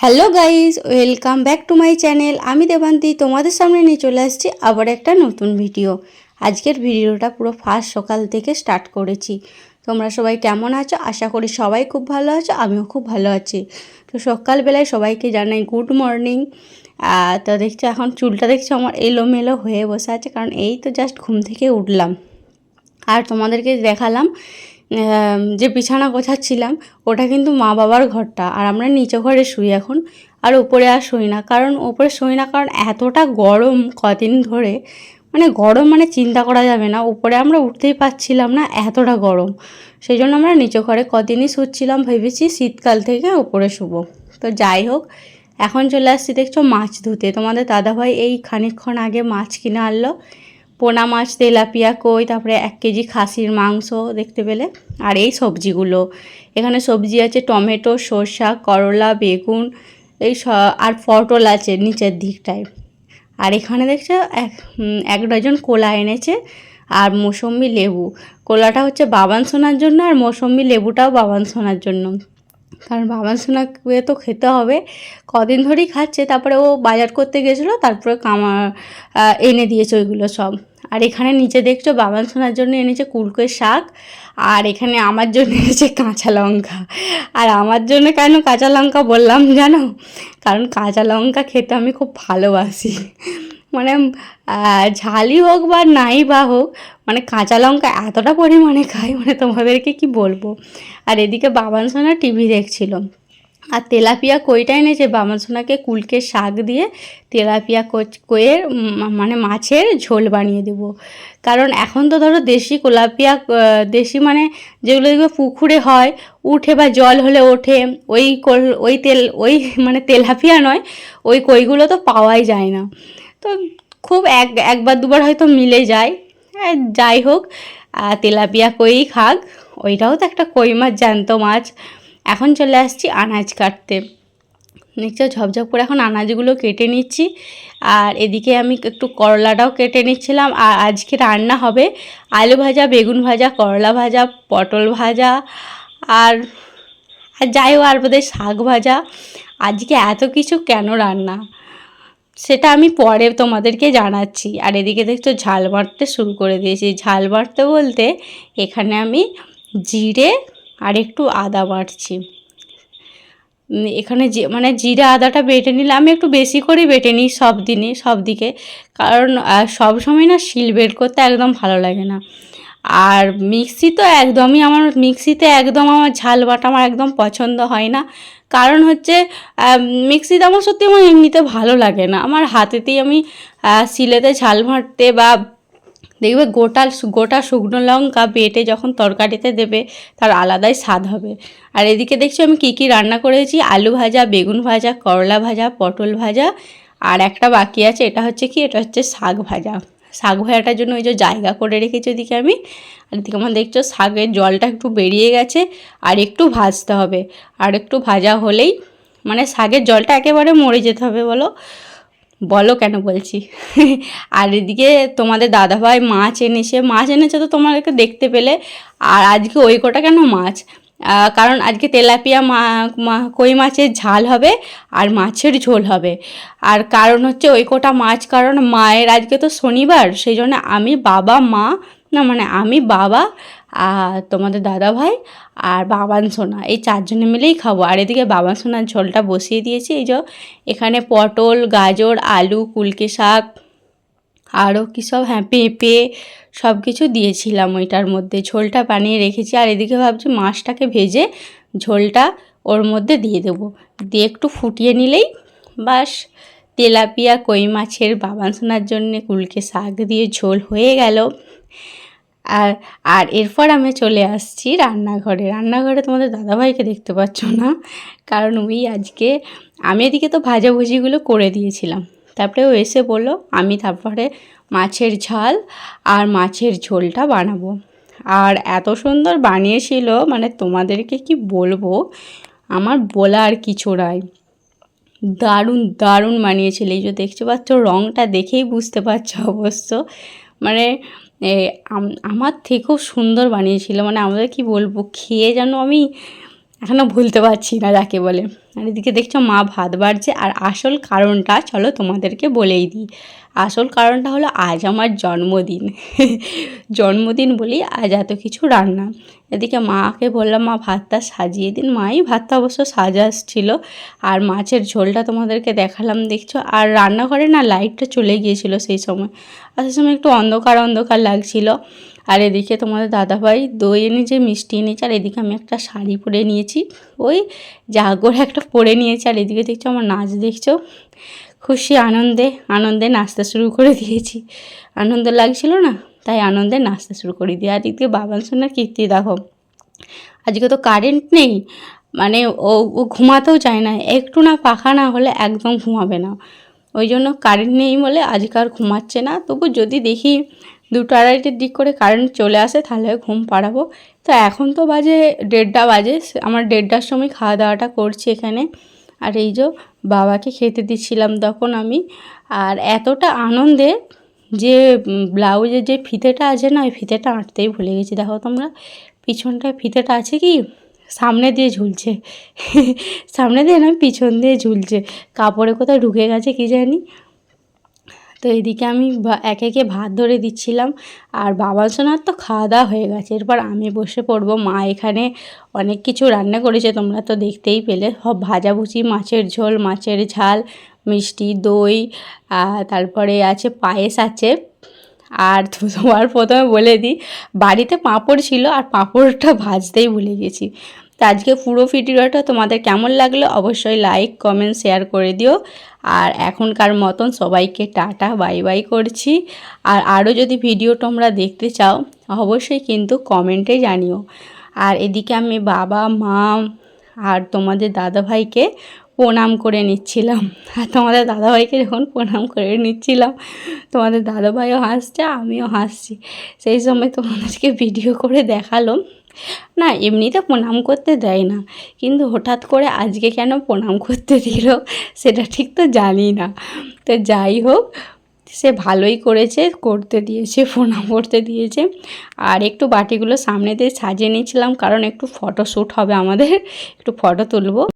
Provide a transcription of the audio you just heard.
Hello guys, welcome back to my channel. আমি দেবান্তি তোমাদের সামনে নিয়ে চলে আসছি আবার একটা নতুন ভিডিও। আজকের ভিডিওটা পুরো ফার্স্ট সকাল থেকে স্টার্ট করেছি। তোমরা সবাই কেমন আছো? আশা করি সবাই খুব ভালো আছো, আমিও খুব ভালো আছি। তো সকালবেলায় সবাইকে জানাই গুড মর্নিং। তো দেখছো এখন চুলটা দেখছো আমার এলোমেলো হয়ে বসে আছে, কারণ এই তো জাস্ট ঘুম থেকে উঠলাম। আর তোমাদেরকে দেখালাম যে বিছানা গোছাচ্ছিলাম, ওটা কিন্তু মা বাবার ঘরটা, আর আমরা নিচে ঘরে শুই এখন। আর উপরে আর শুই না, কারণ উপরে শুই না কারণ এতটা গরম কদিন ধরে, মানে গরম মানে চিন্তা করা যাবে না। উপরে আমরা উঠতেই পারছিলাম না, এতটা গরম। সেই জন্য আমরা নিচে ঘরে কদিনই শুচ্ছিলাম, ভেবেছি শীতকাল থেকে উপরে শুবো। তো যাই হোক, এখন চলে আসছি দেখছো মাছ ধুতে। তোমাদের দাদাভাই এই খানিকক্ষণ আগে মাছ কিনে আনলো, পোনা মাছ, তেলাপিয়া কই, তারপরে 1 কেজি খাসির মাংস দেখতে পেলে। আর এই সবজিগুলো, এখানে সবজি আছে টমেটো, শসা, করলা, বেগুন, আর পটল আছে নিচের দিকটায়। আর এখানে দেখছো এক ডজন কলা এনেছে, আর মৌসম্বি লেবু। কলাটা হচ্ছে বাবান সোনার জন্য, আর মৌসম্বি লেবুটাও বাবান সোনার জন্য, কারণ বাবান সোনাকে তো খেতে হবে। কদিন ধরেই খাচ্ছে, তারপরে ও বাজার করতে গেছিলো, তারপরে এনে দিয়েছে ওইগুলো সব। আর এখানে নিচে দেখছো বাবান সোনার জন্য এনেছে কুলকোর শাক, আর এখানে আমার জন্য এনেছে কাঁচা লঙ্কা। আর আমার জন্য কেন কাঁচা লঙ্কা বললাম জানো? কারণ কাঁচা লঙ্কা খেতে আমি খুব ভালোবাসি। মানে ঝালই হোক বা নাই বা হোক, মানে কাঁচা লঙ্কা এতটা পরিমাণে খাই, মানে তোমাদেরকে কি বলবো। আর এদিকে বাবান সোনা টিভি দেখছিল। আর তেলাপিয়া কইটা এনেছে বাবান সোনাকে কুলকে শাক দিয়ে তেলাপিয়া কইয়ের মানে মাছের ঝোল বানিয়ে দেবো। কারণ এখন তো ধরো দেশি তেলাপিয়া, দেশি মানে যেগুলো দেখবে পুকুরে হয়, উঠে বা জল হলে ওঠে, ওই মানে তেলাপিয়া নয়, ওই কইগুলো তো পাওয়াই যায় না। তো খুব একবার দুবার হয়তো মিলে যায়। যাই হোক, তেলাপিয়া কই খাক, ওইটাও তো একটা কই মাছ, জ্যান্ত মাছ। এখন চলে আসছি আনাজ কাটতে। দেখছো ঝপঝপ করে এখন আনাজগুলো কেটে নিচ্ছি। আর এদিকে আমি একটু করলাটাও কেটে নিচ্ছিলাম। আর আজকে রান্না হবে আলু ভাজা, বেগুন ভাজা, করলা ভাজা, পটল ভাজা, আর যাই হোক আর বোধহয় শাক ভাজা। আজকে এত কিছু কেন রান্না, সেটা আমি পরে তোমাদেরকে জানাচ্ছি। আর এদিকে দেখছো ঝাল বাটতে শুরু করে দিয়েছি। ঝাল বাটতে বলতে এখানে আমি জিরে আর একটু আদা বাটছি। এখানে মানে জিরে আদাটা বেটে নিলে, আমি একটু বেশি করে বেটে নিই সব দিকে, কারণ সব সময় না শিল বের করতে একদম ভালো লাগে না। আর মিক্সিতে একদম আমার ঝাল বাটা আমার একদম পছন্দ হয় না। কারণ হচ্ছে মিক্সিতে আমার সত্যি আমার এমনিতে ভালো লাগে না। আমার হাতেতেই আমি শিলেতে ঝাল বাটতে, বা দেখবে গোটা শুকনো লঙ্কা বেটে যখন তরকারিতে দেবে, তার আলাদাই স্বাদ হবে। আর এদিকে দেখছি আমি কী রান্না করেছি: আলু ভাজা, বেগুন ভাজা, করলা ভাজা, পটল ভাজা, আর একটা বাকি আছে, এটা হচ্ছে শাক ভাজা। শাক ভাজাটার জন্য ওই যে জায়গা করে রেখেছি ওদিকে আমি। আর এদিকে আমার দেখছো শাকের জলটা একটু বেরিয়ে গেছে, আর একটু ভাজতে হবে। আর একটু ভাজা হলেই, মানে শাকের জলটা একেবারে মরে যেতে হবে। বলো কেন বলছি। আর এদিকে তোমাদের দাদাভাই মাছ এনেছে তো তোমাদেরকে দেখতে পেলে। আর আজকে ওই কটা কেন মাছ, কারণ আজকে তেলাপিয়া কই মাছের ঝাল হবে, আর মাছের ঝোল হবে। আর কারণ হচ্ছে ওই কটা মাছ, কারণ মায়ের আজকে তো শনিবার, সেই জন্য আমি বাবা, আর তোমাদের দাদাভাই আর বাবান সোনা, এই 4 জনে মিলেই খাবো। আর এদিকে বাবান সোনার ঝোলটা বসিয়ে দিয়েছি। এই যে এখানে পটল, গাজর, আলু, কুলকে শাক, আরও কী সব, পেঁপে, সব কিছু দিয়েছিলাম ওইটার মধ্যে, ঝোলটা বানিয়ে রেখেছি। আর এদিকে ভাবছি মাছটাকে ভেজে ঝোলটা ওর মধ্যে দিয়ে দেবো, দিয়ে একটু ফুটিয়ে নিলেই বাস তেলাপিয়া কই মাছের বাবান সোনার জন্যে কুলকে শাক দিয়ে ঝোল হয়ে গেল। আর এরপর আমি চলে আসছি রান্নাঘরে তোমাদের দাদাভাইকে দেখতে পাচ্ছ না, কারণ আমি এদিকে তো ভাজাভুজিগুলো করে দিয়েছিলাম। তারপরে ও এসে বললো আমি তারপরে মাছের ঝাল আর মাছের ঝোলটা বানাবো। আর এত সুন্দর বানিয়েছিল, মানে তোমাদেরকে কি বলবো, আমার বলার কিছু নাই। দারুণ বানিয়েছিল। এই যে দেখতে পাচ্ছ, রঙটা দেখেই বুঝতে পারছো অবশ্য, মানে আমার থেকেও সুন্দর বানিয়েছিল। মানে আমাদের কি বলবো, খেয়ে যেন আমি এখনও ভুলতে পারছি না যাকে বলে। আর এদিকে দেখছো মা ভাত বাড়ছে। আর আসল কারণটা চলো তোমাদেরকে বলেই দিই। আসল কারণটা হলো আজ আমার জন্মদিন। জন্মদিন বলি আজ এত কিছু রান্না। এদিকে মাকে বললাম মা ভাতটা সাজিয়ে দিন, মাই ভাতটা অবশ্য সাজাচ্ছিল। আর মাছের ঝোলটা তোমাদেরকে দেখালাম দেখছো। আর রান্নাঘরে না লাইটটা চলে গিয়েছিল সেই সময়, আর সেই সময় একটু অন্ধকার অন্ধকার লাগছিল। আর এদিকে তোমাদের দাদাভাই দই এনেছে, মিষ্টি এনেছে, আর এদিকে আমি একটা শাড়ি পরে নিয়েছি, ওই যা করে একটা পরে নিয়েছি। আর এদিকে দেখছো আমার নাচ দেখছো, খুশি আনন্দে আনন্দে নাচতে শুরু করে দিয়েছি। আনন্দ লাগছিল না, তাই আনন্দে নাচতে শুরু করে দিই। আর এদিকে বাবান সোনার কীর্তি দেখো, আজকে তো কারেন্ট নেই, মানে ও ঘুমাতেও চায় না, একটু না পাখা না হলে একদম ঘুমাবে না। ওই জন্য কারেন্ট নেই বলে আজকে আর ঘুমাচ্ছে না। তবু যদি দেখি 2-2:30 দিক করে কারেন্ট চলে আসে তাহলে ঘুম পাড়াবো। তো এখন তো বাজে 1:30 বাজে, আমার 1:30টার সময় খাওয়া দাওয়াটা করছি এখানে। আর এই যে বাবাকে খেতে দিচ্ছিলাম তখন আমি। আর এতটা আনন্দে যে ব্লাউজের যে ফিতেটা আছে না, ওই ফিতেটা আঁটতেই ভুলে গেছি। দেখো তোমরা পিছনটায় ফিতেটা আছে কি সামনে দিয়ে ঝুলছে। সামনে দিয়ে না, পিছন দিয়ে ঝুলছে, কাপড়ে কোথায় ঢুকে গেছে কি জানি। তো এদিকে আমি একে একে ভাত ধরে দিচ্ছিলাম। আর বাবা সোনার তো খাওয়া দাওয়া হয়ে গেছে, এরপর আমি বসে পড়বো। মা এখানে অনেক কিছু রান্না করেছে, তোমরা তো দেখতেই পেলে, সব ভাজাভুজি, মাছের ঝোল, মাছের ঝাল, মিষ্টি, দই, তারপরে আছে পায়েস আছে। আর তোমার প্রথমে বলে দিই, বাড়িতে পাঁপড় ছিল, আর পাঁপড়টা ভাজতেই ভুলে গেছি। তো আজকে পুরো ভিডিওটা তোমাদের কেমন লাগলো অবশ্যই লাইক কমেন্ট শেয়ার করে দিও। আর এখনকার মতন সবাইকে টাটা বাই বাই করছি। আর আরও যদি ভিডিও তোমরা দেখতে চাও অবশ্যই কিন্তু কমেন্টে জানিও। আর এদিকে আমি বাবা মা আর তোমাদের দাদাভাইকে প্রণাম করে নিচ্ছিলাম। আর তোমাদের দাদাভাইকে যখন প্রণাম করে নিচ্ছিলাম, তোমাদের দাদাভাইও হাসছে, আমিও হাসছি। সেই সময় তোমাদেরকে ভিডিও করে দেখালো। না এমনিতে প্রণাম করতে দেয় না, কিন্তু হঠাৎ করে আজকে কেন প্রণাম করতে দিল সেটা ঠিক তো জানি না। তো যাই হোক, সে ভালোই করেছে, করতে দিয়েছে, প্রণাম করতে দিয়েছে। আর একটু বাটিগুলো সামনে দিয়ে সাজিয়ে নিয়েছিলাম, কারণ একটু ফটোশ্যুট হবে আমাদের, একটু ফটো তুলবো।